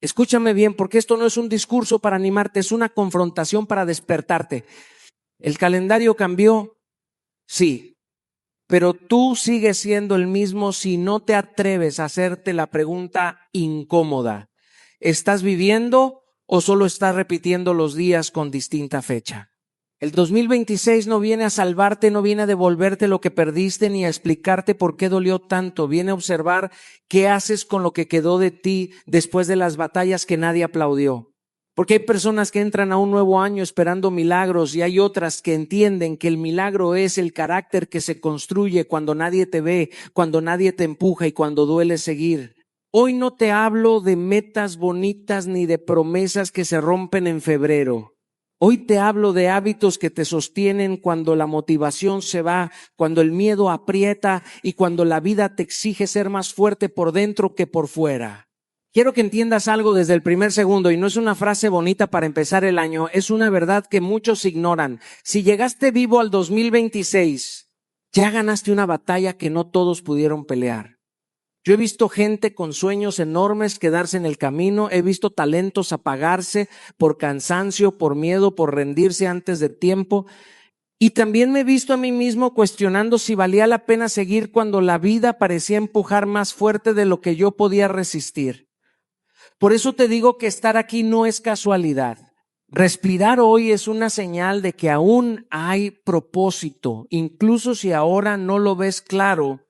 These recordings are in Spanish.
Escúchame bien, porque esto no es un discurso para animarte, es una confrontación para despertarte. ¿El calendario cambió? Sí, pero tú sigues siendo el mismo si no te atreves a hacerte la pregunta incómoda. ¿Estás viviendo o solo estás repitiendo los días con distinta fecha? El 2026 no viene a salvarte, no viene a devolverte lo que perdiste ni a explicarte por qué dolió tanto. Viene a observar qué haces con lo que quedó de ti después de las batallas que nadie aplaudió. Porque hay personas que entran a un nuevo año esperando milagros y hay otras que entienden que el milagro es el carácter que se construye cuando nadie te ve, cuando nadie te empuja y cuando duele seguir. Hoy no te hablo de metas bonitas ni de promesas que se rompen en febrero. Hoy te hablo de hábitos que te sostienen cuando la motivación se va, cuando el miedo aprieta y cuando la vida te exige ser más fuerte por dentro que por fuera. Quiero que entiendas algo desde el primer segundo, y no es una frase bonita para empezar el año, es una verdad que muchos ignoran. Si llegaste vivo al 2026, ya ganaste una batalla que no todos pudieron pelear. Yo he visto gente con sueños enormes quedarse en el camino, he visto talentos apagarse por cansancio, por miedo, por rendirse antes de tiempo, y también me he visto a mí mismo cuestionando si valía la pena seguir cuando la vida parecía empujar más fuerte de lo que yo podía resistir. Por eso te digo que estar aquí no es casualidad. Respirar hoy es una señal de que aún hay propósito, incluso si ahora no lo ves claro.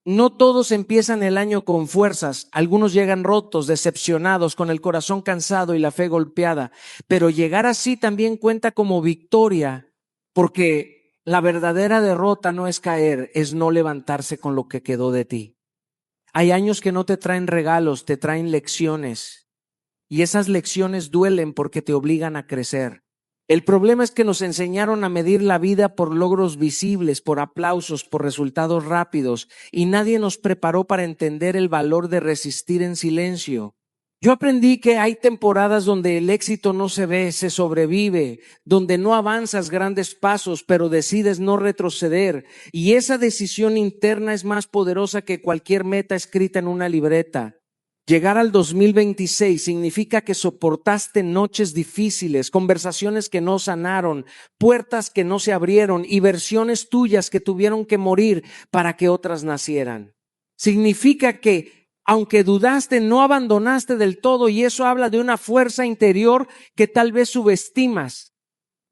No todos empiezan el año con fuerzas, algunos llegan rotos, decepcionados, con el corazón cansado y la fe golpeada, pero llegar así también cuenta como victoria, porque la verdadera derrota no es caer, es no levantarse con lo que quedó de ti. Hay años que no te traen regalos, te traen lecciones. Y esas lecciones duelen porque te obligan a crecer. El problema es que nos enseñaron a medir la vida por logros visibles, por aplausos, por resultados rápidos, y nadie nos preparó para entender el valor de resistir en silencio. Yo aprendí que hay temporadas donde el éxito no se ve, se sobrevive, donde no avanzas grandes pasos, pero decides no retroceder, y esa decisión interna es más poderosa que cualquier meta escrita en una libreta. Llegar al 2026 significa que soportaste noches difíciles, conversaciones que no sanaron, puertas que no se abrieron y versiones tuyas que tuvieron que morir para que otras nacieran. Significa que, aunque dudaste, no abandonaste del todo, y eso habla de una fuerza interior que tal vez subestimas.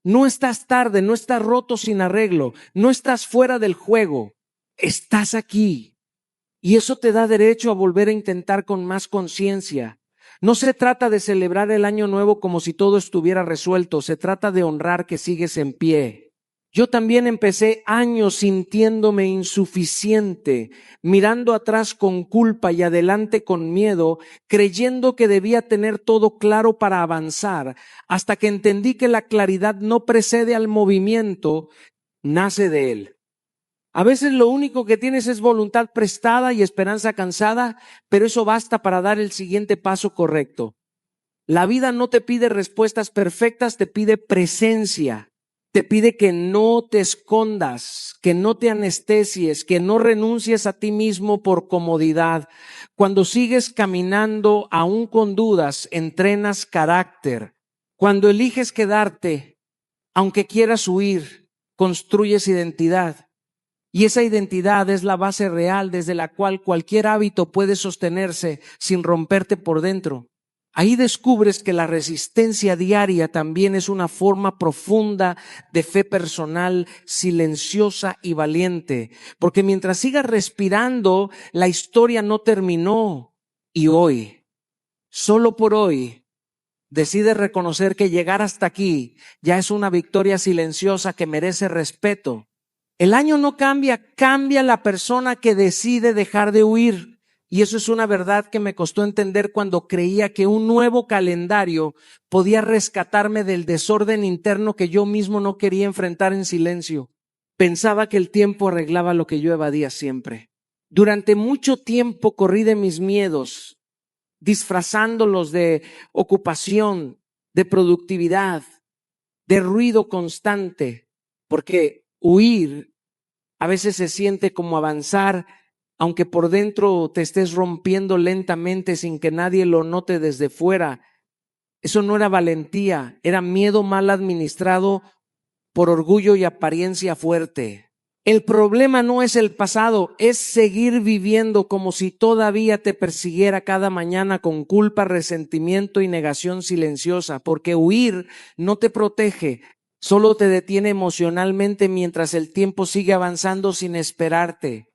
No estás tarde, no estás roto sin arreglo, no estás fuera del juego, estás aquí. Y eso te da derecho a volver a intentar con más conciencia. No se trata de celebrar el año nuevo como si todo estuviera resuelto, se trata de honrar que sigues en pie. Yo también empecé años sintiéndome insuficiente, mirando atrás con culpa y adelante con miedo, creyendo que debía tener todo claro para avanzar, hasta que entendí que la claridad no precede al movimiento, nace de él. A veces lo único que tienes es voluntad prestada y esperanza cansada, pero eso basta para dar el siguiente paso correcto. La vida no te pide respuestas perfectas, te pide presencia. Te pide que no te escondas, que no te anestesies, que no renuncies a ti mismo por comodidad. Cuando sigues caminando aún con dudas, entrenas carácter. Cuando eliges quedarte, aunque quieras huir, construyes identidad. Y esa identidad es la base real desde la cual cualquier hábito puede sostenerse sin romperte por dentro. Ahí descubres que la resistencia diaria también es una forma profunda de fe personal, silenciosa y valiente. Porque mientras sigas respirando, la historia no terminó. Y hoy, solo por hoy, decides reconocer que llegar hasta aquí ya es una victoria silenciosa que merece respeto. El año no cambia, cambia la persona que decide dejar de huir. Y eso es una verdad que me costó entender cuando creía que un nuevo calendario podía rescatarme del desorden interno que yo mismo no quería enfrentar en silencio. Pensaba que el tiempo arreglaba lo que yo evadía siempre. Durante mucho tiempo corrí de mis miedos, disfrazándolos de ocupación, de productividad, de ruido constante, porque huir a veces se siente como avanzar aunque por dentro te estés rompiendo lentamente sin que nadie lo note desde fuera. Eso no era valentía, era miedo mal administrado por orgullo y apariencia fuerte. El problema no es el pasado, es seguir viviendo como si todavía te persiguiera cada mañana con culpa, resentimiento y negación silenciosa, porque huir no te protege, solo te detiene emocionalmente mientras el tiempo sigue avanzando sin esperarte.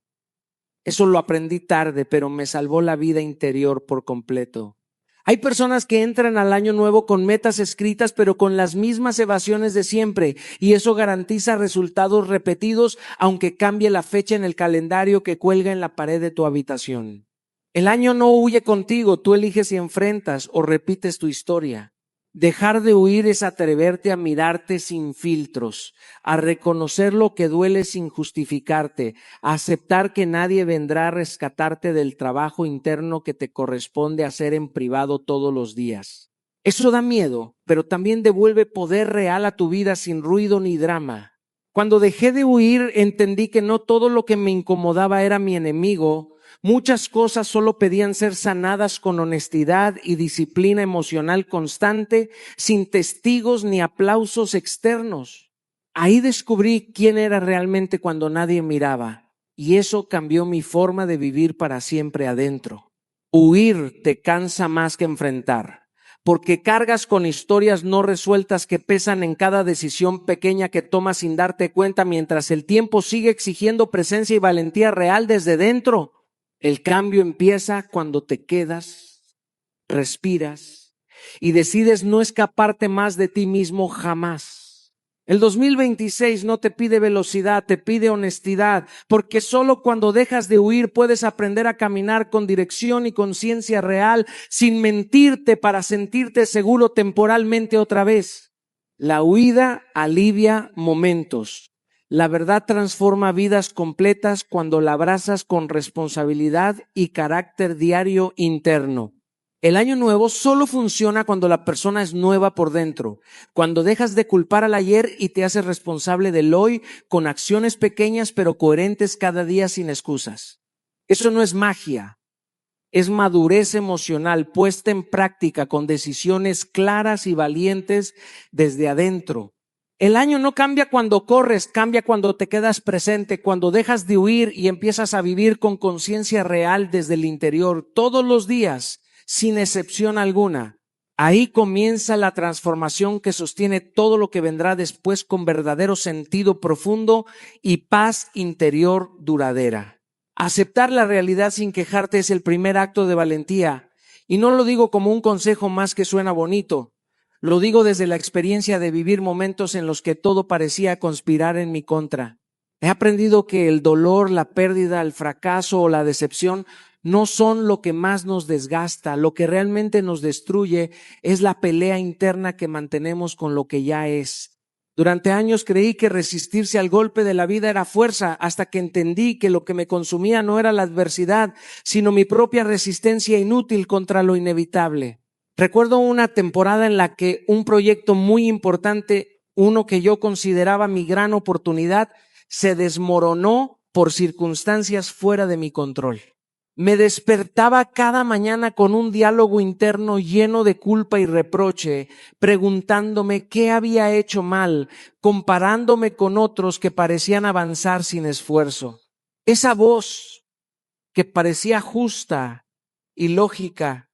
Eso lo aprendí tarde, pero me salvó la vida interior por completo. Hay personas que entran al año nuevo con metas escritas, pero con las mismas evasiones de siempre, y eso garantiza resultados repetidos, aunque cambie la fecha en el calendario que cuelga en la pared de tu habitación. El año no huye contigo, tú eliges si enfrentas o repites tu historia. Dejar de huir es atreverte a mirarte sin filtros, a reconocer lo que duele sin justificarte, a aceptar que nadie vendrá a rescatarte del trabajo interno que te corresponde hacer en privado todos los días. Eso da miedo, pero también devuelve poder real a tu vida sin ruido ni drama. Cuando dejé de huir, entendí que no todo lo que me incomodaba era mi enemigo. Muchas cosas solo pedían ser sanadas con honestidad y disciplina emocional constante, sin testigos ni aplausos externos. Ahí descubrí quién era realmente cuando nadie miraba, y eso cambió mi forma de vivir para siempre adentro. Huir te cansa más que enfrentar, porque cargas con historias no resueltas que pesan en cada decisión pequeña que tomas sin darte cuenta, mientras el tiempo sigue exigiendo presencia y valentía real desde dentro. El cambio empieza cuando te quedas, respiras y decides no escaparte más de ti mismo jamás. El 2026 no te pide velocidad, te pide honestidad, porque solo cuando dejas de huir puedes aprender a caminar con dirección y conciencia real, sin mentirte para sentirte seguro temporalmente otra vez. La huida alivia momentos. La verdad transforma vidas completas cuando la abrazas con responsabilidad y carácter diario interno. El año nuevo solo funciona cuando la persona es nueva por dentro, cuando dejas de culpar al ayer y te haces responsable del hoy con acciones pequeñas pero coherentes cada día sin excusas. Eso no es magia, es madurez emocional puesta en práctica con decisiones claras y valientes desde adentro. El año no cambia cuando corres, cambia cuando te quedas presente, cuando dejas de huir y empiezas a vivir con conciencia real desde el interior todos los días, sin excepción alguna. Ahí comienza la transformación que sostiene todo lo que vendrá después con verdadero sentido profundo y paz interior duradera. Aceptar la realidad sin quejarte es el primer acto de valentía, y no lo digo como un consejo más que suena bonito. Lo digo desde la experiencia de vivir momentos en los que todo parecía conspirar en mi contra. He aprendido que el dolor, la pérdida, el fracaso o la decepción no son lo que más nos desgasta. Lo que realmente nos destruye es la pelea interna que mantenemos con lo que ya es. Durante años creí que resistirse al golpe de la vida era fuerza, hasta que entendí que lo que me consumía no era la adversidad, sino mi propia resistencia inútil contra lo inevitable. Recuerdo una temporada en la que un proyecto muy importante, uno que yo consideraba mi gran oportunidad, se desmoronó por circunstancias fuera de mi control. Me despertaba cada mañana con un diálogo interno lleno de culpa y reproche, preguntándome qué había hecho mal, comparándome con otros que parecían avanzar sin esfuerzo. Esa voz que parecía justa y lógica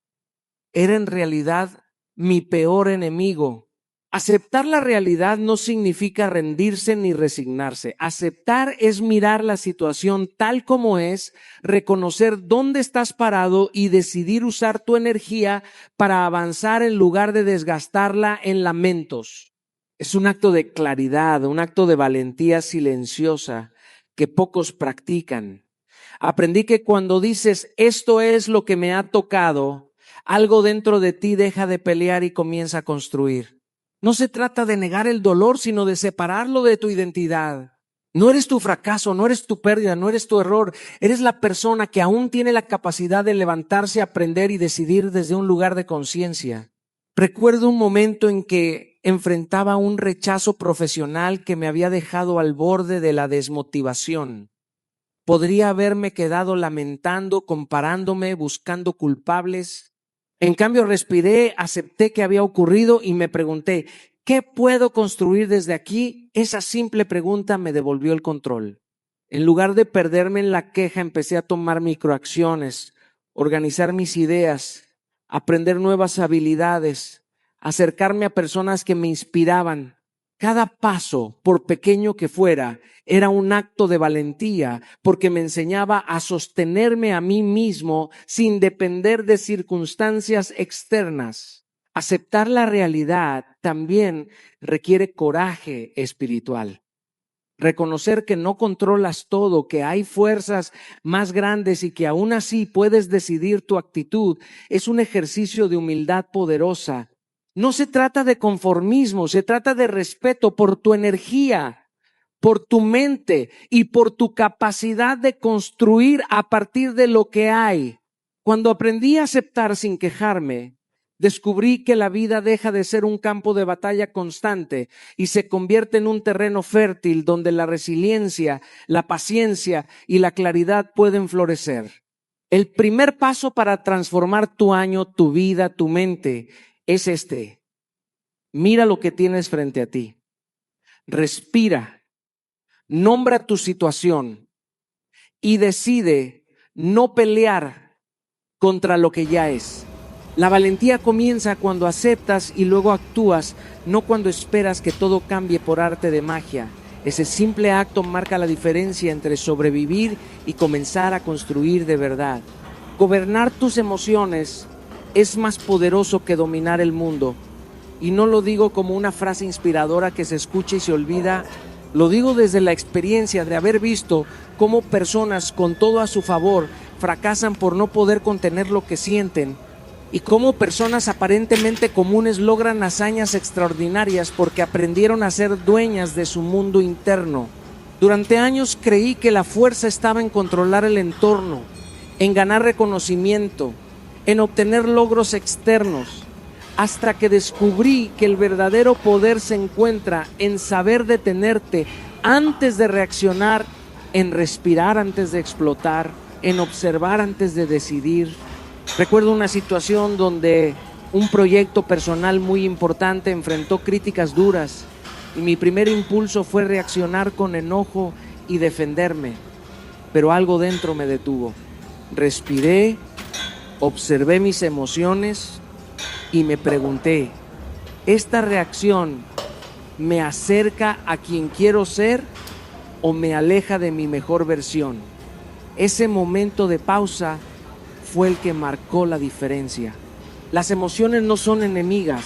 era en realidad mi peor enemigo. Aceptar la realidad no significa rendirse ni resignarse. Aceptar es mirar la situación tal como es, reconocer dónde estás parado y decidir usar tu energía para avanzar en lugar de desgastarla en lamentos. Es un acto de claridad, un acto de valentía silenciosa que pocos practican. Aprendí que cuando dices esto es lo que me ha tocado, algo dentro de ti deja de pelear y comienza a construir. No se trata de negar el dolor, sino de separarlo de tu identidad. No eres tu fracaso, no eres tu pérdida, no eres tu error. Eres la persona que aún tiene la capacidad de levantarse, aprender y decidir desde un lugar de conciencia. Recuerdo un momento en que enfrentaba un rechazo profesional que me había dejado al borde de la desmotivación. Podría haberme quedado lamentando, comparándome, buscando culpables. En cambio, respiré, acepté que había ocurrido y me pregunté, ¿qué puedo construir desde aquí? Esa simple pregunta me devolvió el control. En lugar de perderme en la queja, empecé a tomar microacciones, organizar mis ideas, aprender nuevas habilidades, acercarme a personas que me inspiraban. Cada paso, por pequeño que fuera, era un acto de valentía porque me enseñaba a sostenerme a mí mismo sin depender de circunstancias externas. Aceptar la realidad también requiere coraje espiritual. Reconocer que no controlas todo, que hay fuerzas más grandes y que aún así puedes decidir tu actitud, es un ejercicio de humildad poderosa. No se trata de conformismo, se trata de respeto por tu energía, por tu mente y por tu capacidad de construir a partir de lo que hay. Cuando aprendí a aceptar sin quejarme, descubrí que la vida deja de ser un campo de batalla constante y se convierte en un terreno fértil donde la resiliencia, la paciencia y la claridad pueden florecer. El primer paso para transformar tu año, tu vida, tu mente es este. Mira lo que tienes frente a ti. Respira. Nombra tu situación y decide no pelear contra lo que ya es. La valentía comienza cuando aceptas y luego actúas, no cuando esperas que todo cambie por arte de magia. Ese simple acto marca la diferencia entre sobrevivir y comenzar a construir de verdad. Gobernar tus emociones es más poderoso que dominar el mundo. Y no lo digo como una frase inspiradora que se escucha y se olvida. Lo digo desde la experiencia de haber visto cómo personas con todo a su favor fracasan por no poder contener lo que sienten y cómo personas aparentemente comunes logran hazañas extraordinarias porque aprendieron a ser dueñas de su mundo interno. Durante años creí que la fuerza estaba en controlar el entorno, en ganar reconocimiento, en obtener logros externos, hasta que descubrí que el verdadero poder se encuentra en saber detenerte antes de reaccionar, en respirar antes de explotar, en observar antes de decidir. Recuerdo una situación donde un proyecto personal muy importante enfrentó críticas duras y mi primer impulso fue reaccionar con enojo y defenderme, pero algo dentro me detuvo. Respiré, observé mis emociones y me pregunté, ¿esta reacción me acerca a quien quiero ser o me aleja de mi mejor versión? Ese momento de pausa fue el que marcó la diferencia. Las emociones no son enemigas,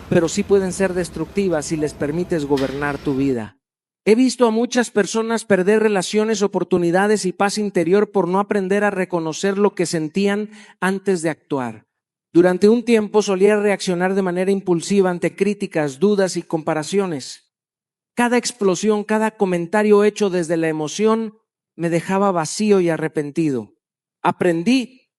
pero sí pueden ser destructivas si les permites gobernar tu vida. He visto a muchas personas perder relaciones, oportunidades y paz interior por no aprender a reconocer lo que sentían antes de actuar. Durante un tiempo solía reaccionar de manera impulsiva ante críticas, dudas y comparaciones. Cada explosión, cada comentario hecho desde la emoción me dejaba vacío y arrepentido. Aprendí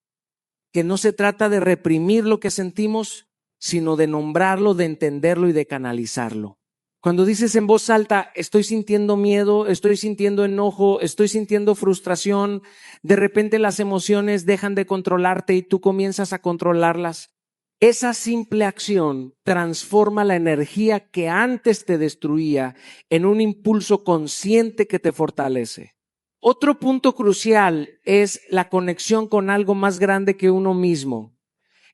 que no se trata de reprimir lo que sentimos, sino de nombrarlo, de entenderlo y de canalizarlo. Cuando dices en voz alta, estoy sintiendo miedo, estoy sintiendo enojo, estoy sintiendo frustración, de repente las emociones dejan de controlarte y tú comienzas a controlarlas. Esa simple acción transforma la energía que antes te destruía en un impulso consciente que te fortalece. Otro punto crucial es la conexión con algo más grande que uno mismo.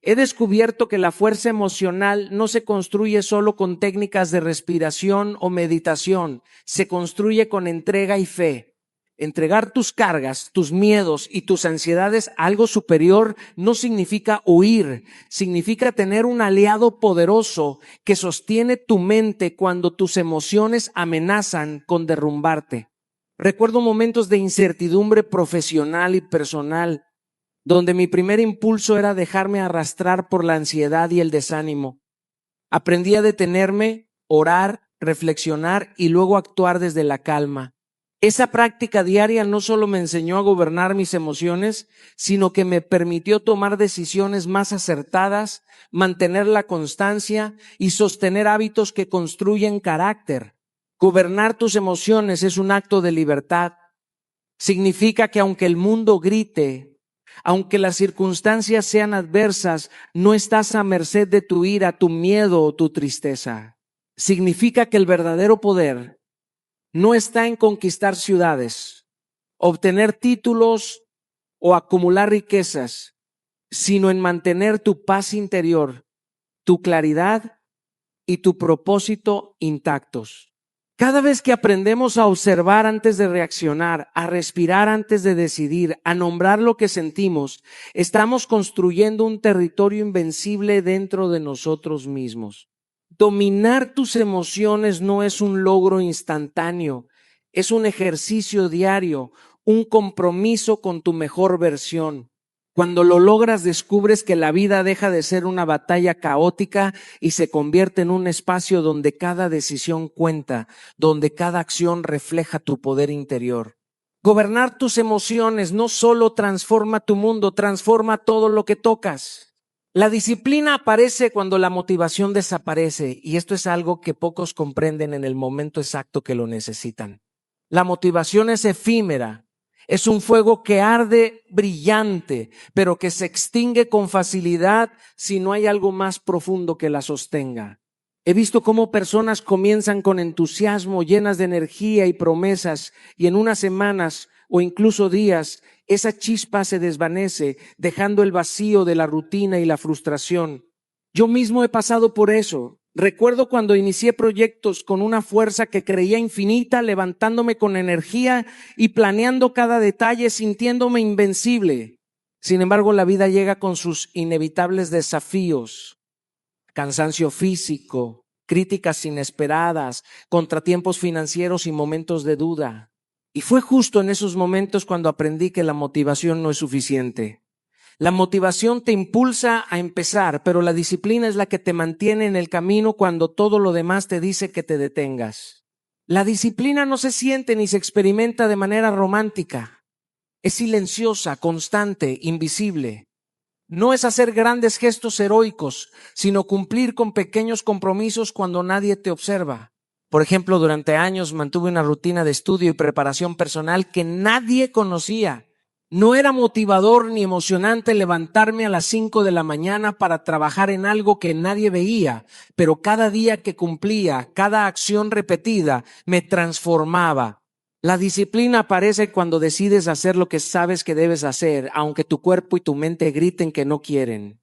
He descubierto que la fuerza emocional no se construye solo con técnicas de respiración o meditación, se construye con entrega y fe. Entregar tus cargas, tus miedos y tus ansiedades a algo superior no significa huir, significa tener un aliado poderoso que sostiene tu mente cuando tus emociones amenazan con derrumbarte. Recuerdo momentos de incertidumbre profesional y personal, donde mi primer impulso era dejarme arrastrar por la ansiedad y el desánimo. Aprendí a detenerme, orar, reflexionar y luego actuar desde la calma. Esa práctica diaria no solo me enseñó a gobernar mis emociones, sino que me permitió tomar decisiones más acertadas, mantener la constancia y sostener hábitos que construyen carácter. Gobernar tus emociones es un acto de libertad. Significa que aunque el mundo grite, aunque las circunstancias sean adversas, no estás a merced de tu ira, tu miedo o tu tristeza. Significa que el verdadero poder no está en conquistar ciudades, obtener títulos o acumular riquezas, sino en mantener tu paz interior, tu claridad y tu propósito intactos. Cada vez que aprendemos a observar antes de reaccionar, a respirar antes de decidir, a nombrar lo que sentimos, estamos construyendo un territorio invencible dentro de nosotros mismos. Dominar tus emociones no es un logro instantáneo, es un ejercicio diario, un compromiso con tu mejor versión. Cuando lo logras, descubres que la vida deja de ser una batalla caótica y se convierte en un espacio donde cada decisión cuenta, donde cada acción refleja tu poder interior. Gobernar tus emociones no solo transforma tu mundo, transforma todo lo que tocas. La disciplina aparece cuando la motivación desaparece, y esto es algo que pocos comprenden en el momento exacto que lo necesitan. La motivación es efímera. Es un fuego que arde brillante, pero que se extingue con facilidad si no hay algo más profundo que la sostenga. He visto cómo personas comienzan con entusiasmo, llenas de energía y promesas, y en unas semanas o incluso días, esa chispa se desvanece, dejando el vacío de la rutina y la frustración. Yo mismo he pasado por eso. Recuerdo cuando inicié proyectos con una fuerza que creía infinita, levantándome con energía y planeando cada detalle, sintiéndome invencible. Sin embargo, la vida llega con sus inevitables desafíos, cansancio físico, críticas inesperadas, contratiempos financieros y momentos de duda. Y fue justo en esos momentos cuando aprendí que la motivación no es suficiente. La motivación te impulsa a empezar, pero la disciplina es la que te mantiene en el camino cuando todo lo demás te dice que te detengas. La disciplina no se siente ni se experimenta de manera romántica. Es silenciosa, constante, invisible. No es hacer grandes gestos heroicos, sino cumplir con pequeños compromisos cuando nadie te observa. Por ejemplo, durante años mantuve una rutina de estudio y preparación personal que nadie conocía. No era motivador ni emocionante levantarme a las 5 de la mañana para trabajar en algo que nadie veía, pero cada día que cumplía, cada acción repetida, me transformaba. La disciplina aparece cuando decides hacer lo que sabes que debes hacer, aunque tu cuerpo y tu mente griten que no quieren.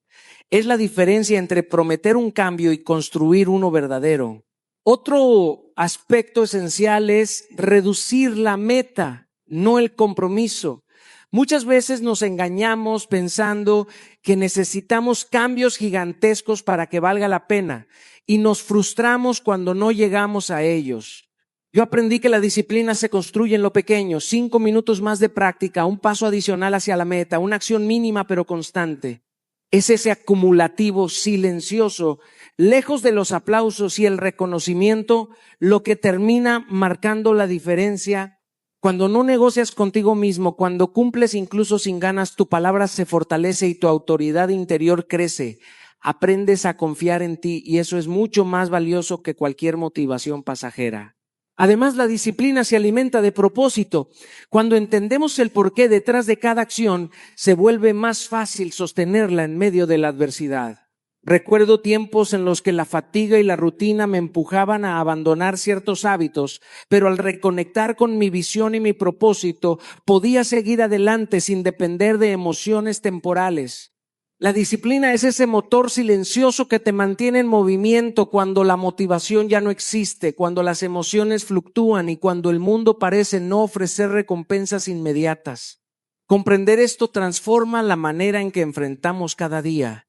Es la diferencia entre prometer un cambio y construir uno verdadero. Otro aspecto esencial es reducir la meta, no el compromiso. Muchas veces nos engañamos pensando que necesitamos cambios gigantescos para que valga la pena y nos frustramos cuando no llegamos a ellos. Yo aprendí que la disciplina se construye en lo pequeño, 5 minutos más de práctica, un paso adicional hacia la meta, una acción mínima pero constante. Es ese acumulativo silencioso, lejos de los aplausos y el reconocimiento, lo que termina marcando la diferencia. Cuando no negocias contigo mismo, cuando cumples incluso sin ganas, tu palabra se fortalece y tu autoridad interior crece. Aprendes a confiar en ti y eso es mucho más valioso que cualquier motivación pasajera. Además, la disciplina se alimenta de propósito. Cuando entendemos el porqué detrás de cada acción, se vuelve más fácil sostenerla en medio de la adversidad. Recuerdo tiempos en los que la fatiga y la rutina me empujaban a abandonar ciertos hábitos, pero al reconectar con mi visión y mi propósito, podía seguir adelante sin depender de emociones temporales. La disciplina es ese motor silencioso que te mantiene en movimiento cuando la motivación ya no existe, cuando las emociones fluctúan y cuando el mundo parece no ofrecer recompensas inmediatas. Comprender esto transforma la manera en que enfrentamos cada día.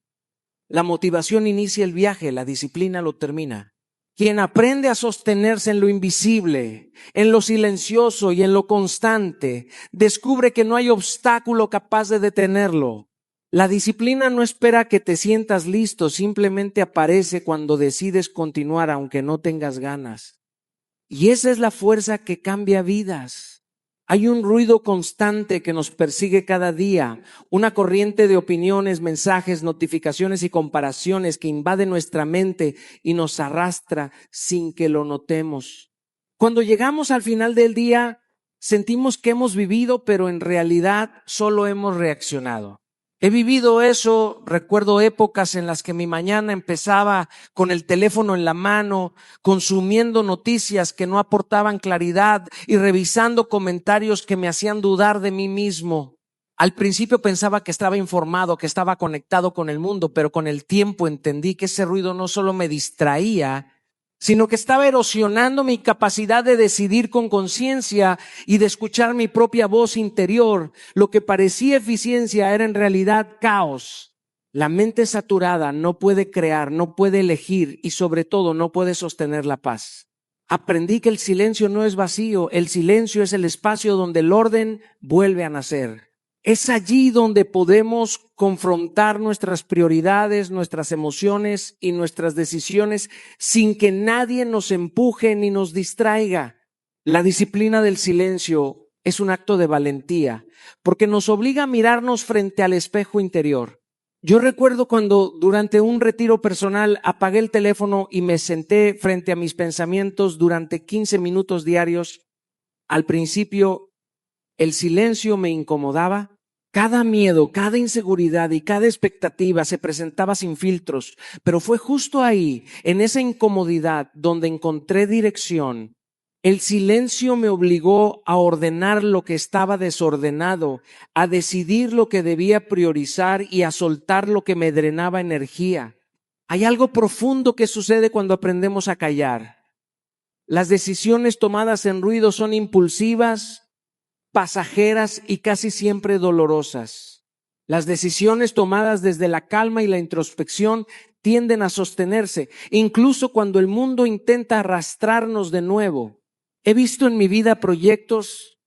La motivación inicia el viaje, la disciplina lo termina. Quien aprende a sostenerse en lo invisible, en lo silencioso y en lo constante, descubre que no hay obstáculo capaz de detenerlo. La disciplina no espera que te sientas listo, simplemente aparece cuando decides continuar aunque no tengas ganas. Y esa es la fuerza que cambia vidas. Hay un ruido constante que nos persigue cada día, una corriente de opiniones, mensajes, notificaciones y comparaciones que invade nuestra mente y nos arrastra sin que lo notemos. Cuando llegamos al final del día, sentimos que hemos vivido, pero en realidad solo hemos reaccionado. He vivido eso, recuerdo épocas en las que mi mañana empezaba con el teléfono en la mano, consumiendo noticias que no aportaban claridad y revisando comentarios que me hacían dudar de mí mismo. Al principio pensaba que estaba informado, que estaba conectado con el mundo, pero con el tiempo entendí que ese ruido no solo me distraía, sino que estaba erosionando mi capacidad de decidir con conciencia y de escuchar mi propia voz interior. Lo que parecía eficiencia era en realidad caos. La mente saturada no puede crear, no puede elegir y sobre todo no puede sostener la paz. Aprendí que el silencio no es vacío, el silencio es el espacio donde el orden vuelve a nacer. Es allí donde podemos confrontar nuestras prioridades, nuestras emociones y nuestras decisiones sin que nadie nos empuje ni nos distraiga. La disciplina del silencio es un acto de valentía porque nos obliga a mirarnos frente al espejo interior. Yo recuerdo cuando durante un retiro personal apagué el teléfono y me senté frente a mis pensamientos durante 15 minutos diarios. Al principio, el silencio me incomodaba. Cada miedo, cada inseguridad y cada expectativa se presentaba sin filtros, pero fue justo ahí, en esa incomodidad, donde encontré dirección. El silencio me obligó a ordenar lo que estaba desordenado, a decidir lo que debía priorizar y a soltar lo que me drenaba energía. Hay algo profundo que sucede cuando aprendemos a callar. Las decisiones tomadas en ruido son impulsivas, pasajeras y casi siempre dolorosas. Las decisiones tomadas desde la calma y la introspección tienden a sostenerse, incluso cuando el mundo intenta arrastrarnos de nuevo. He visto en mi vida proyectos,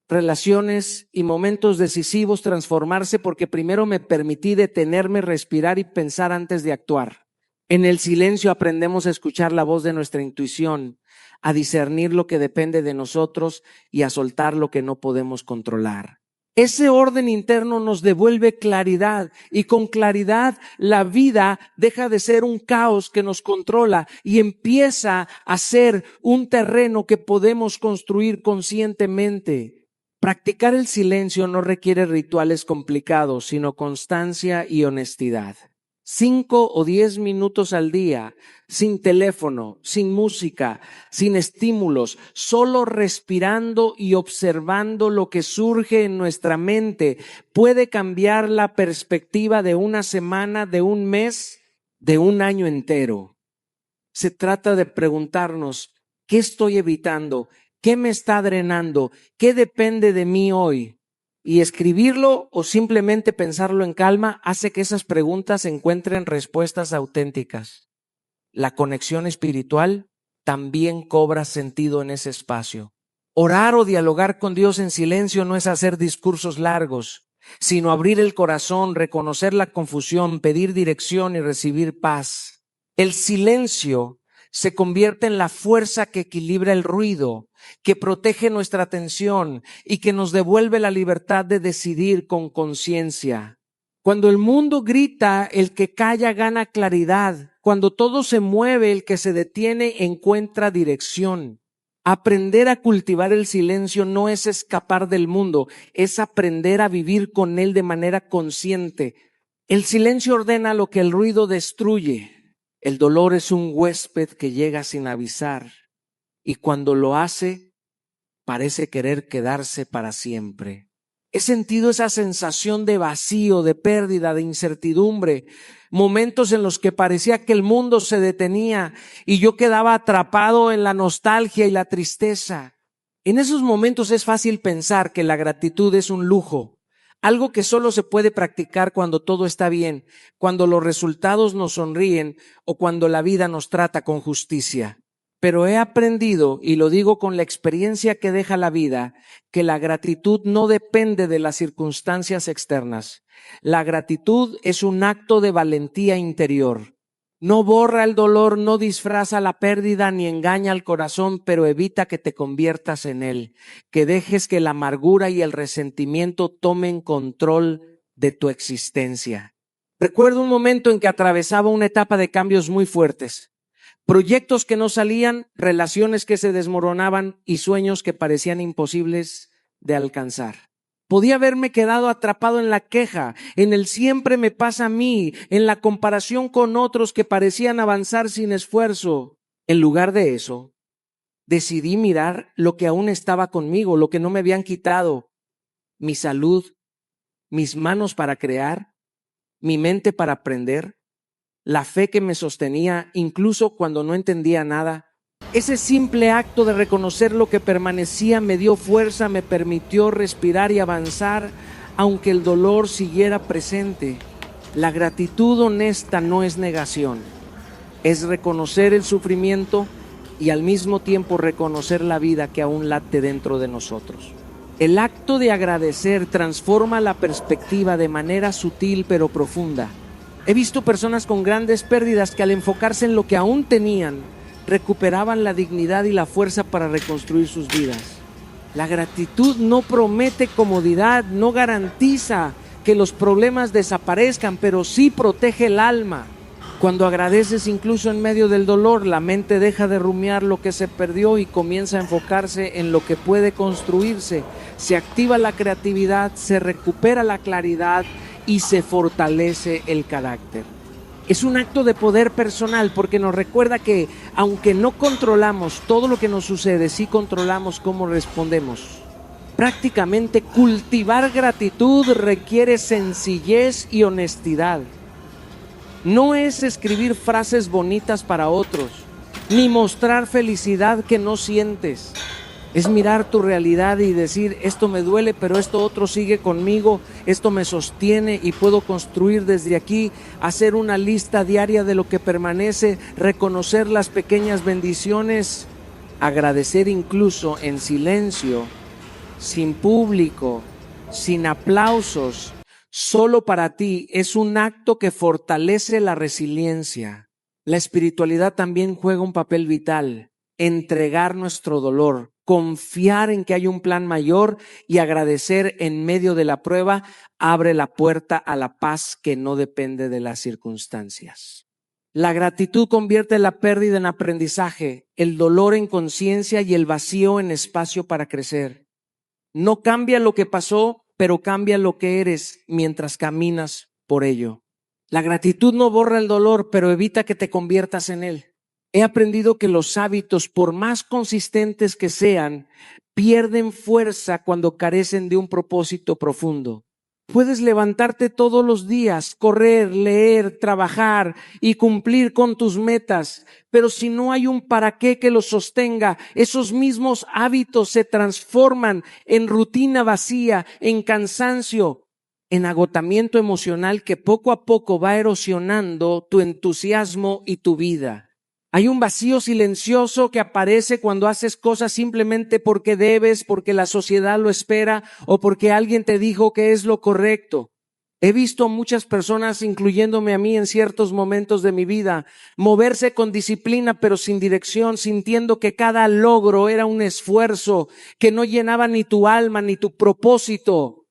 relaciones y momentos decisivos transformarse porque primero me permití detenerme, respirar y pensar antes de actuar. En el silencio aprendemos a escuchar la voz de nuestra intuición, a discernir lo que depende de nosotros y a soltar lo que no podemos controlar. Ese orden interno nos devuelve claridad y con claridad la vida deja de ser un caos que nos controla y empieza a ser un terreno que podemos construir conscientemente. Practicar el silencio no requiere rituales complicados, sino constancia y honestidad. 5 o 10 minutos al día, sin teléfono, sin música, sin estímulos, solo respirando y observando lo que surge en nuestra mente, puede cambiar la perspectiva de una semana, de un mes, de un año entero. Se trata de preguntarnos, ¿qué estoy evitando? ¿Qué me está drenando? ¿Qué depende de mí hoy? Y escribirlo o simplemente pensarlo en calma hace que esas preguntas encuentren respuestas auténticas. La conexión espiritual también cobra sentido en ese espacio. Orar o dialogar con Dios en silencio no es hacer discursos largos, sino abrir el corazón, reconocer la confusión, pedir dirección y recibir paz. El silencio se convierte en la fuerza que equilibra el ruido, que protege nuestra atención y que nos devuelve la libertad de decidir con conciencia. Cuando el mundo grita, el que calla gana claridad. Cuando todo se mueve, el que se detiene encuentra dirección. Aprender a cultivar el silencio no es escapar del mundo, es aprender a vivir con él de manera consciente. El silencio ordena lo que el ruido destruye. El dolor es un huésped que llega sin avisar y cuando lo hace, parece querer quedarse para siempre. He sentido esa sensación de vacío, de pérdida, de incertidumbre, momentos en los que parecía que el mundo se detenía y yo quedaba atrapado en la nostalgia y la tristeza. En esos momentos es fácil pensar que la gratitud es un lujo, algo que solo se puede practicar cuando todo está bien, cuando los resultados nos sonríen o cuando la vida nos trata con justicia. Pero he aprendido, y lo digo con la experiencia que deja la vida, que la gratitud no depende de las circunstancias externas. La gratitud es un acto de valentía interior. No borra el dolor, no disfraza la pérdida ni engaña al corazón, pero evita que te conviertas en él, que dejes que la amargura y el resentimiento tomen control de tu existencia. Recuerdo un momento en que atravesaba una etapa de cambios muy fuertes. Proyectos que no salían, relaciones que se desmoronaban y sueños que parecían imposibles de alcanzar. Podía haberme quedado atrapado en la queja, en el siempre me pasa a mí, en la comparación con otros que parecían avanzar sin esfuerzo. En lugar de eso, decidí mirar lo que aún estaba conmigo, lo que no me habían quitado: mi salud, mis manos para crear, mi mente para aprender, la fe que me sostenía incluso cuando no entendía nada. Ese simple acto de reconocer lo que permanecía me dio fuerza, me permitió respirar y avanzar, aunque el dolor siguiera presente. La gratitud honesta no es negación, es reconocer el sufrimiento y al mismo tiempo reconocer la vida que aún late dentro de nosotros. El acto de agradecer transforma la perspectiva de manera sutil pero profunda. He visto personas con grandes pérdidas que al enfocarse en lo que aún tenían, recuperaban la dignidad y la fuerza para reconstruir sus vidas. La gratitud no promete comodidad, no garantiza que los problemas desaparezcan, pero sí protege el alma. Cuando agradeces incluso en medio del dolor, la mente deja de rumiar lo que se perdió y comienza a enfocarse en lo que puede construirse. Se activa la creatividad, se recupera la claridad y se fortalece el carácter. Es un acto de poder personal porque nos recuerda que aunque no controlamos todo lo que nos sucede, sí controlamos cómo respondemos. Prácticamente cultivar gratitud requiere sencillez y honestidad. No es escribir frases bonitas para otros, ni mostrar felicidad que no sientes. Es mirar tu realidad y decir: esto me duele, pero esto otro sigue conmigo, esto me sostiene y puedo construir desde aquí. Hacer una lista diaria de lo que permanece, reconocer las pequeñas bendiciones, agradecer incluso en silencio, sin público, sin aplausos, solo para ti, es un acto que fortalece la resiliencia. La espiritualidad también juega un papel vital: entregar nuestro dolor, confiar en que hay un plan mayor y agradecer en medio de la prueba abre la puerta a la paz que no depende de las circunstancias. La gratitud convierte la pérdida en aprendizaje, el dolor en conciencia y el vacío en espacio para crecer. No cambia lo que pasó, pero cambia lo que eres mientras caminas por ello. La gratitud no borra el dolor, pero evita que te conviertas en él. He aprendido que los hábitos, por más consistentes que sean, pierden fuerza cuando carecen de un propósito profundo. Puedes levantarte todos los días, correr, leer, trabajar y cumplir con tus metas, pero si no hay un para qué que los sostenga, esos mismos hábitos se transforman en rutina vacía, en cansancio, en agotamiento emocional que poco a poco va erosionando tu entusiasmo y tu vida. Hay un vacío silencioso que aparece cuando haces cosas simplemente porque debes, porque la sociedad lo espera o porque alguien te dijo que es lo correcto. He visto a muchas personas, incluyéndome a mí en ciertos momentos de mi vida, moverse con disciplina pero sin dirección, sintiendo que cada logro era un esfuerzo que no llenaba ni tu alma ni tu propósito.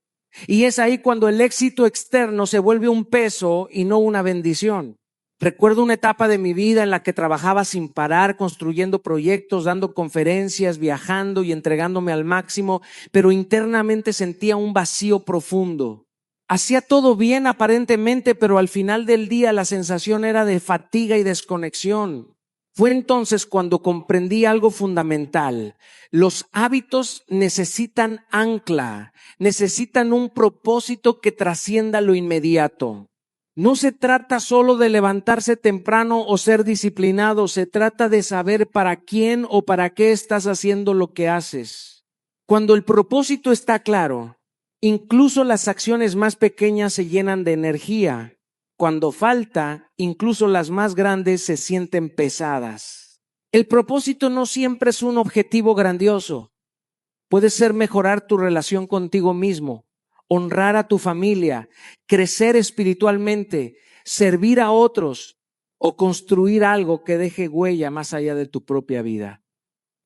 Y es ahí cuando el éxito externo se vuelve un peso y no una bendición. Recuerdo una etapa de mi vida en la que trabajaba sin parar, construyendo proyectos, dando conferencias, viajando y entregándome al máximo, pero internamente sentía un vacío profundo. Hacía todo bien aparentemente, pero al final del día la sensación era de fatiga y desconexión. Fue entonces cuando comprendí algo fundamental. Los hábitos necesitan ancla, necesitan un propósito que trascienda lo inmediato. No se trata solo de levantarse temprano o ser disciplinado, se trata de saber para quién o para qué estás haciendo lo que haces. Cuando el propósito está claro, incluso las acciones más pequeñas se llenan de energía. Cuando falta, incluso las más grandes se sienten pesadas. El propósito no siempre es un objetivo grandioso. Puede ser mejorar tu relación contigo mismo, honrar a tu familia, crecer espiritualmente, servir a otros o construir algo que deje huella más allá de tu propia vida.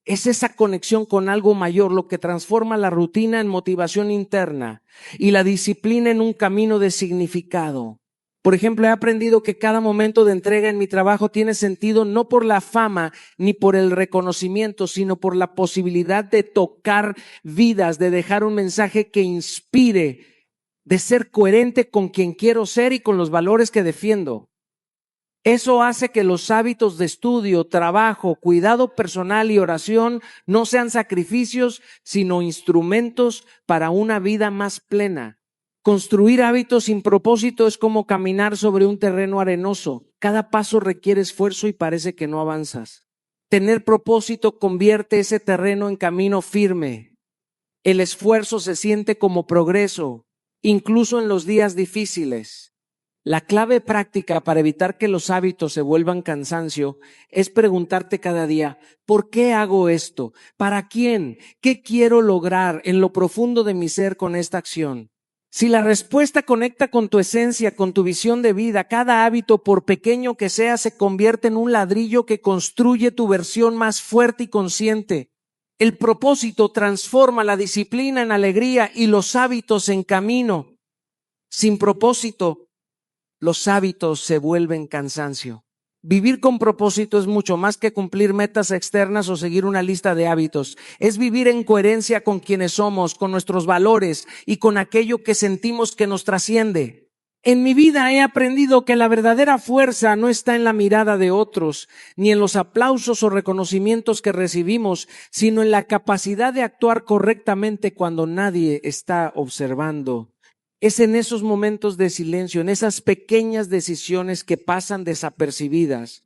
Es esa conexión con algo mayor lo que transforma la rutina en motivación interna y la disciplina en un camino de significado. Por ejemplo, he aprendido que cada momento de entrega en mi trabajo tiene sentido no por la fama ni por el reconocimiento, sino por la posibilidad de tocar vidas, de dejar un mensaje que inspire, de ser coherente con quien quiero ser y con los valores que defiendo. Eso hace que los hábitos de estudio, trabajo, cuidado personal y oración no sean sacrificios, sino instrumentos para una vida más plena. Construir hábitos sin propósito es como caminar sobre un terreno arenoso. Cada paso requiere esfuerzo y parece que no avanzas. Tener propósito convierte ese terreno en camino firme. El esfuerzo se siente como progreso, incluso en los días difíciles. La clave práctica para evitar que los hábitos se vuelvan cansancio es preguntarte cada día, ¿por qué hago esto? ¿Para quién? ¿Qué quiero lograr en lo profundo de mi ser con esta acción? Si la respuesta conecta con tu esencia, con tu visión de vida, cada hábito, por pequeño que sea, se convierte en un ladrillo que construye tu versión más fuerte y consciente. El propósito transforma la disciplina en alegría y los hábitos en camino. Sin propósito, los hábitos se vuelven cansancio. Vivir con propósito es mucho más que cumplir metas externas o seguir una lista de hábitos. Es vivir en coherencia con quienes somos, con nuestros valores y con aquello que sentimos que nos trasciende. En mi vida he aprendido que la verdadera fuerza no está en la mirada de otros, ni en los aplausos o reconocimientos que recibimos, sino en la capacidad de actuar correctamente cuando nadie está observando. Es en esos momentos de silencio, en esas pequeñas decisiones que pasan desapercibidas,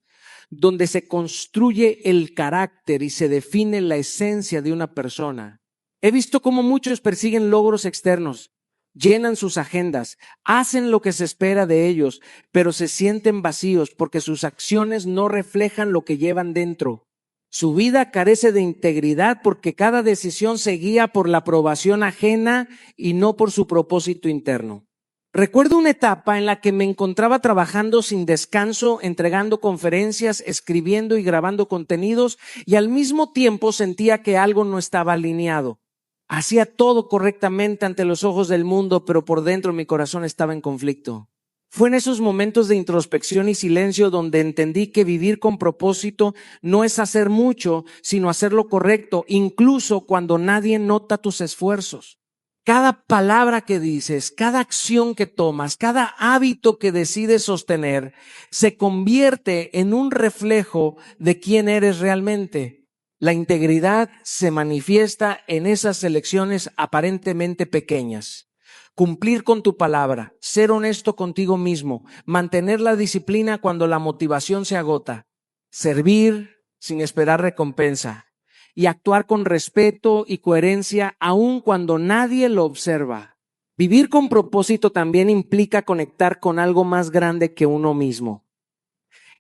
donde se construye el carácter y se define la esencia de una persona. He visto cómo muchos persiguen logros externos, llenan sus agendas, hacen lo que se espera de ellos, pero se sienten vacíos porque sus acciones no reflejan lo que llevan dentro. Su vida carece de integridad porque cada decisión se guía por la aprobación ajena y no por su propósito interno. Recuerdo una etapa en la que me encontraba trabajando sin descanso, entregando conferencias, escribiendo y grabando contenidos, y al mismo tiempo sentía que algo no estaba alineado. Hacía todo correctamente ante los ojos del mundo, pero por dentro mi corazón estaba en conflicto. Fue en esos momentos de introspección y silencio donde entendí que vivir con propósito no es hacer mucho, sino hacer lo correcto, incluso cuando nadie nota tus esfuerzos. Cada palabra que dices, cada acción que tomas, cada hábito que decides sostener, se convierte en un reflejo de quién eres realmente. La integridad se manifiesta en esas elecciones aparentemente pequeñas. Cumplir con tu palabra, ser honesto contigo mismo, mantener la disciplina cuando la motivación se agota, servir sin esperar recompensa y actuar con respeto y coherencia aun cuando nadie lo observa. Vivir con propósito también implica conectar con algo más grande que uno mismo.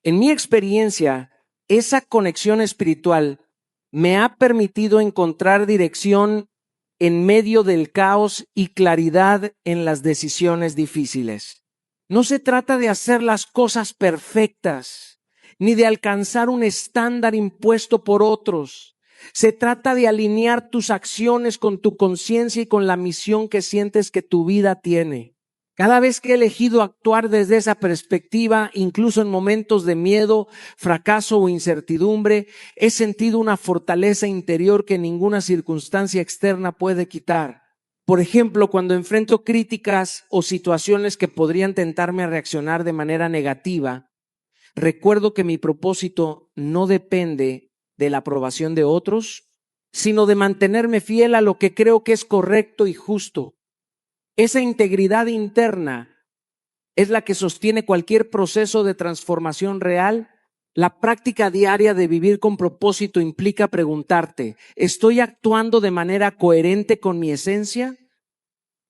En mi experiencia, esa conexión espiritual me ha permitido encontrar dirección en medio del caos y claridad en las decisiones difíciles. No se trata de hacer las cosas perfectas, ni de alcanzar un estándar impuesto por otros. Se trata de alinear tus acciones con tu conciencia y con la misión que sientes que tu vida tiene. Cada vez que he elegido actuar desde esa perspectiva, incluso en momentos de miedo, fracaso o incertidumbre, he sentido una fortaleza interior que ninguna circunstancia externa puede quitar. Por ejemplo, cuando enfrento críticas o situaciones que podrían tentarme a reaccionar de manera negativa, recuerdo que mi propósito no depende de la aprobación de otros, sino de mantenerme fiel a lo que creo que es correcto y justo. Esa integridad interna es la que sostiene cualquier proceso de transformación real. La práctica diaria de vivir con propósito implica preguntarte, ¿estoy actuando de manera coherente con mi esencia?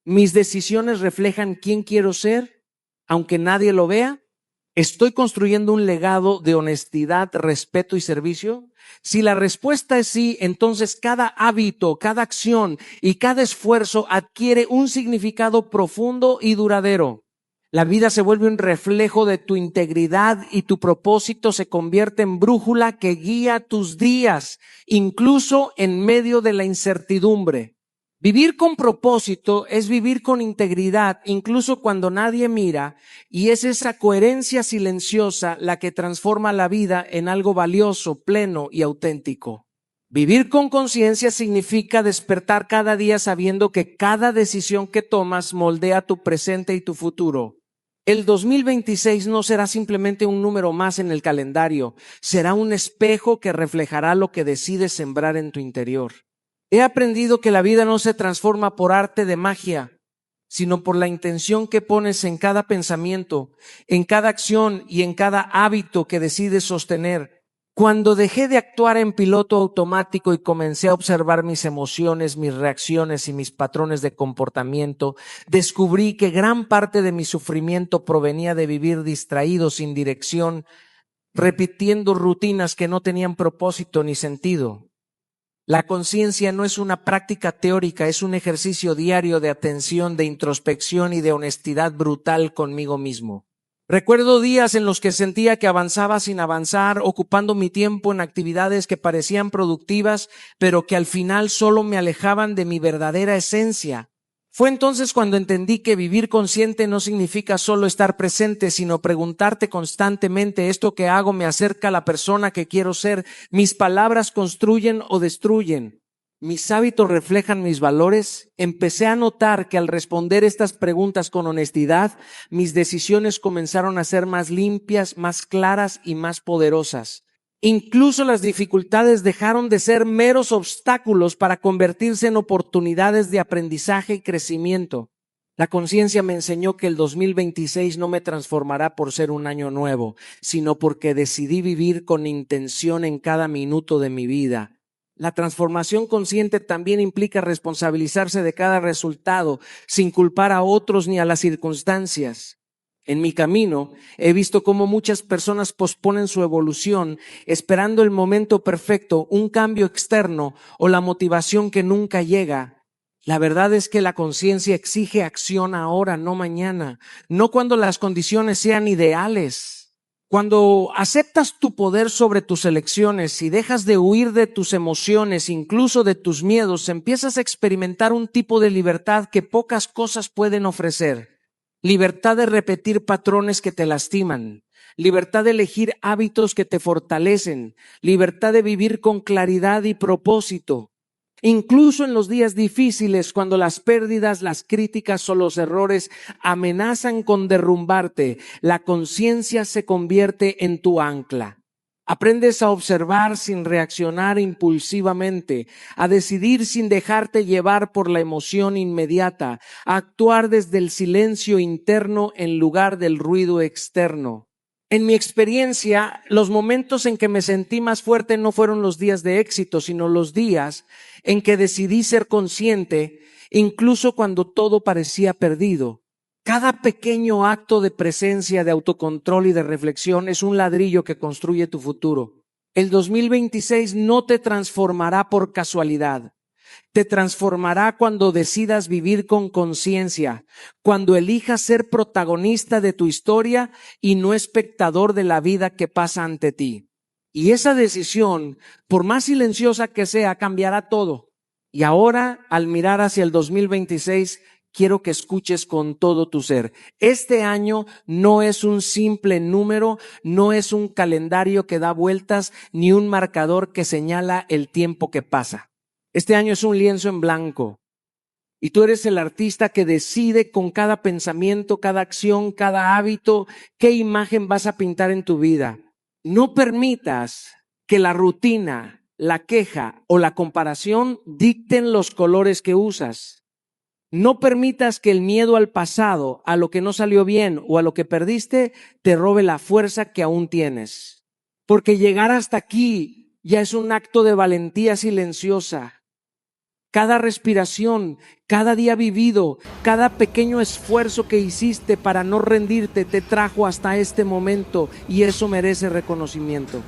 ¿Mis decisiones reflejan quién quiero ser, aunque nadie lo vea? ¿Estoy construyendo un legado de honestidad, respeto y servicio? Si la respuesta es sí, entonces cada hábito, cada acción y cada esfuerzo adquiere un significado profundo y duradero. La vida se vuelve un reflejo de tu integridad y tu propósito se convierte en brújula que guía tus días, incluso en medio de la incertidumbre. Vivir con propósito es vivir con integridad, incluso cuando nadie mira, y es esa coherencia silenciosa la que transforma la vida en algo valioso, pleno y auténtico. Vivir con conciencia significa despertar cada día sabiendo que cada decisión que tomas moldea tu presente y tu futuro. El 2026 no será simplemente un número más en el calendario, será un espejo que reflejará lo que decides sembrar en tu interior. He aprendido que la vida no se transforma por arte de magia, sino por la intención que pones en cada pensamiento, en cada acción y en cada hábito que decides sostener. Cuando dejé de actuar en piloto automático y comencé a observar mis emociones, mis reacciones y mis patrones de comportamiento, descubrí que gran parte de mi sufrimiento provenía de vivir distraído, sin dirección, repitiendo rutinas que no tenían propósito ni sentido. La conciencia no es una práctica teórica, es un ejercicio diario de atención, de introspección y de honestidad brutal conmigo mismo. Recuerdo días en los que sentía que avanzaba sin avanzar, ocupando mi tiempo en actividades que parecían productivas, pero que al final solo me alejaban de mi verdadera esencia. Fue entonces cuando entendí que vivir consciente no significa solo estar presente, sino preguntarte constantemente: ¿esto que hago me acerca a la persona que quiero ser? ¿Mis palabras construyen o destruyen? ¿Mis hábitos reflejan mis valores? Empecé a notar que al responder estas preguntas con honestidad, mis decisiones comenzaron a ser más limpias, más claras y más poderosas. Incluso las dificultades dejaron de ser meros obstáculos para convertirse en oportunidades de aprendizaje y crecimiento. La conciencia me enseñó que el 2026 no me transformará por ser un año nuevo, sino porque decidí vivir con intención en cada minuto de mi vida. La transformación consciente también implica responsabilizarse de cada resultado, sin culpar a otros ni a las circunstancias. En mi camino he visto cómo muchas personas posponen su evolución esperando el momento perfecto, un cambio externo o la motivación que nunca llega. La verdad es que la conciencia exige acción ahora, no mañana, no cuando las condiciones sean ideales. Cuando aceptas tu poder sobre tus elecciones y dejas de huir de tus emociones, incluso de tus miedos, empiezas a experimentar un tipo de libertad que pocas cosas pueden ofrecer. Libertad de repetir patrones que te lastiman, libertad de elegir hábitos que te fortalecen, libertad de vivir con claridad y propósito. Incluso en los días difíciles, cuando las pérdidas, las críticas o los errores amenazan con derrumbarte, la conciencia se convierte en tu ancla. Aprendes a observar sin reaccionar impulsivamente, a decidir sin dejarte llevar por la emoción inmediata, a actuar desde el silencio interno en lugar del ruido externo. En mi experiencia, los momentos en que me sentí más fuerte no fueron los días de éxito, sino los días en que decidí ser consciente, incluso cuando todo parecía perdido. Cada pequeño acto de presencia, de autocontrol y de reflexión es un ladrillo que construye tu futuro. El 2026 no te transformará por casualidad. Te transformará cuando decidas vivir con conciencia, cuando elijas ser protagonista de tu historia y no espectador de la vida que pasa ante ti. Y esa decisión, por más silenciosa que sea, cambiará todo. Y ahora, al mirar hacia el 2026, quiero que escuches con todo tu ser. Este año no es un simple número, no es un calendario que da vueltas, ni un marcador que señala el tiempo que pasa. Este año es un lienzo en blanco. Y tú eres el artista que decide con cada pensamiento, cada acción, cada hábito, qué imagen vas a pintar en tu vida. No permitas que la rutina, la queja o la comparación dicten los colores que usas. No permitas que el miedo al pasado, a lo que no salió bien o a lo que perdiste, te robe la fuerza que aún tienes. Porque llegar hasta aquí ya es un acto de valentía silenciosa. Cada respiración, cada día vivido, cada pequeño esfuerzo que hiciste para no rendirte te trajo hasta este momento y eso merece reconocimiento.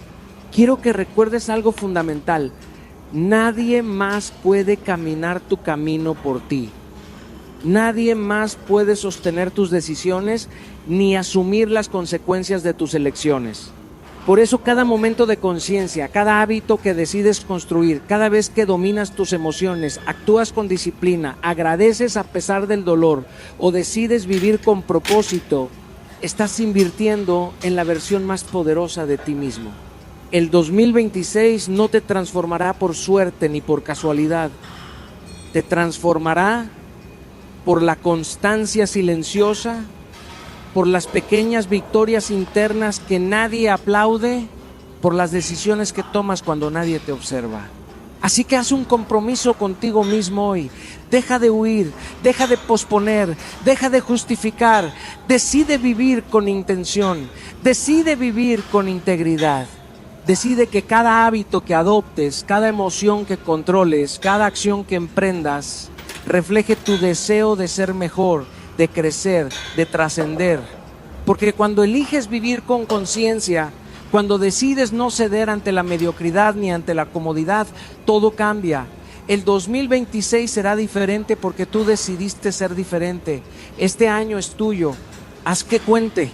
Quiero que recuerdes algo fundamental. Nadie más puede caminar tu camino por ti. Nadie más puede sostener tus decisiones ni asumir las consecuencias de tus elecciones. Por eso cada momento de conciencia, cada hábito que decides construir, cada vez que dominas tus emociones, actúas con disciplina, agradeces a pesar del dolor o decides vivir con propósito, estás invirtiendo en la versión más poderosa de ti mismo. El 2026 no te transformará por suerte ni por casualidad. Te transformará por la constancia silenciosa, por las pequeñas victorias internas que nadie aplaude, por las decisiones que tomas cuando nadie te observa. Así que haz un compromiso contigo mismo hoy. Deja de huir, deja de posponer, deja de justificar. Decide vivir con intención, decide vivir con integridad. Decide que cada hábito que adoptes, cada emoción que controles, cada acción que emprendas, refleje tu deseo de ser mejor, de crecer, de trascender. Porque cuando eliges vivir con conciencia, cuando decides no ceder ante la mediocridad ni ante la comodidad, todo cambia. El 2026 será diferente porque tú decidiste ser diferente. Este año es tuyo. Haz que cuente.